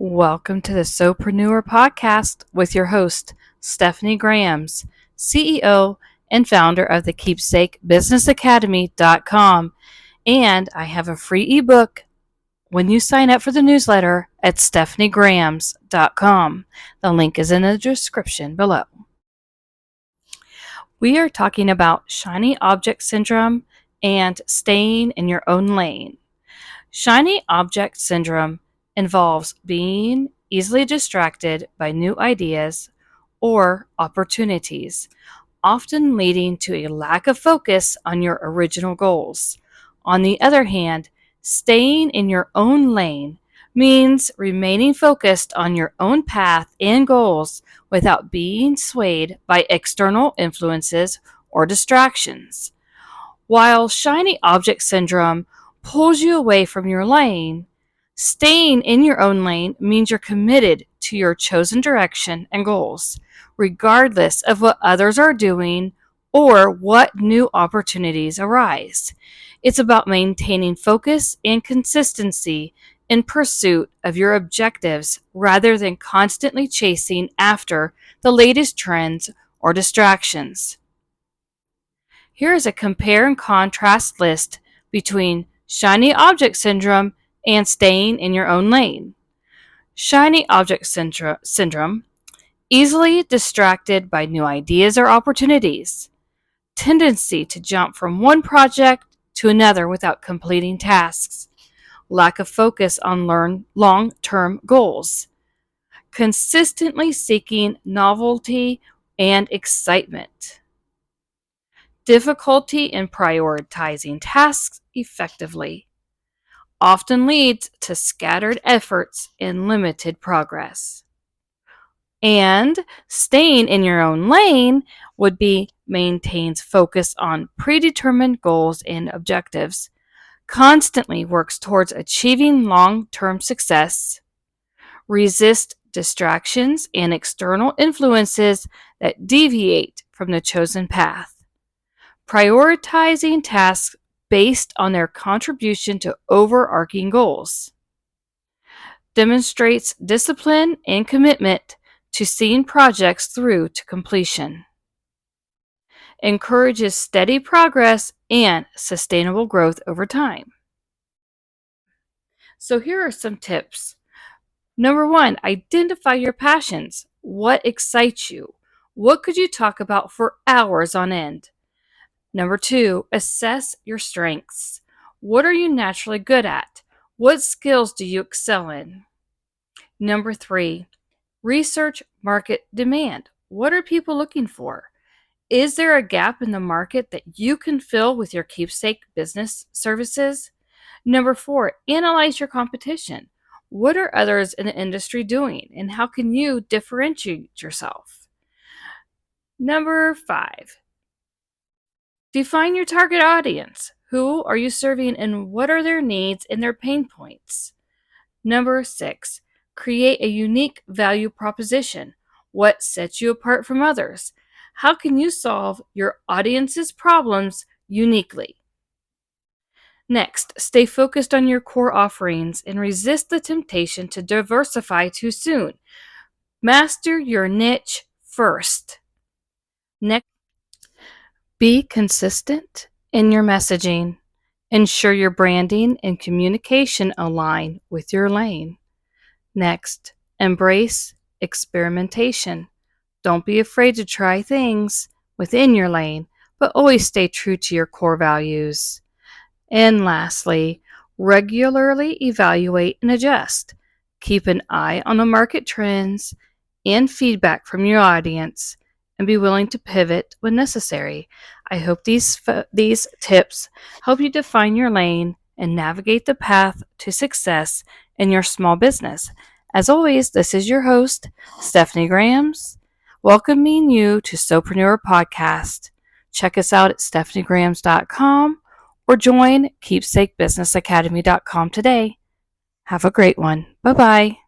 Welcome to the Sewpreneur podcast with your host, Stephanie Grams, CEO and founder of the Keepsake Business Academy.com. And I have a free ebook when you sign up for the newsletter at stephaniegrams.com. The link is in the description below. We are talking about shiny object syndrome and staying in your own lane. Shiny object syndrome involves being easily distracted by new ideas or opportunities, often leading to a lack of focus on your original goals. On the other hand, staying in your own lane means remaining focused on your own path and goals without being swayed by external influences or distractions. While shiny object syndrome pulls you away from your lane, staying in your own lane means you're committed to your chosen direction and goals, regardless of what others are doing or what new opportunities arise. It's about maintaining focus and consistency in pursuit of your objectives rather than constantly chasing after the latest trends or distractions. Here is a compare and contrast list between shiny object syndrome and staying in your own lane. Shiny object syndrome, easily distracted by new ideas or opportunities, tendency to jump from one project to another without completing tasks, lack of focus on long-term goals, consistently seeking novelty and excitement, difficulty in prioritizing tasks effectively, often leads to scattered efforts and limited progress. And staying in your own lane would be maintains focus on predetermined goals and objectives, constantly works towards achieving long-term success, resist distractions and external influences that deviate from the chosen path, prioritizing tasks based on their contribution to overarching goals, demonstrates discipline and commitment to seeing projects through to completion, encourages steady progress and sustainable growth over time. So here are some tips. Number 1, identify your passions. What excites you? What could you talk about for hours on end? Number 2, assess your strengths. What are you naturally good at? What skills do you excel in? Number 3, research market demand. What are people looking for? Is there a gap in the market that you can fill with your keepsake business services? Number 4, analyze your competition. What are others in the industry doing, and how can you differentiate yourself? Number 5, define your target audience. Who are you serving and what are their needs and their pain points? Number 6, create a unique value proposition. What sets you apart from others? How can you solve your audience's problems uniquely? Next, stay focused on your core offerings and resist the temptation to diversify too soon. Master your niche first. Next, be consistent in your messaging. Ensure your branding and communication align with your lane. Next, embrace experimentation. Don't be afraid to try things within your lane, but always stay true to your core values. And lastly, regularly evaluate and adjust. Keep an eye on the market trends and feedback from your audience, and be willing to pivot when necessary. I hope these tips help you define your lane and navigate the path to success in your small business. As always, this is your host, Stephanie Grams, welcoming you to Sewpreneur Podcast. Check us out at stephaniegrams.com or join KeepsakeBusinessAcademy.com today. Have a great one. Bye-bye.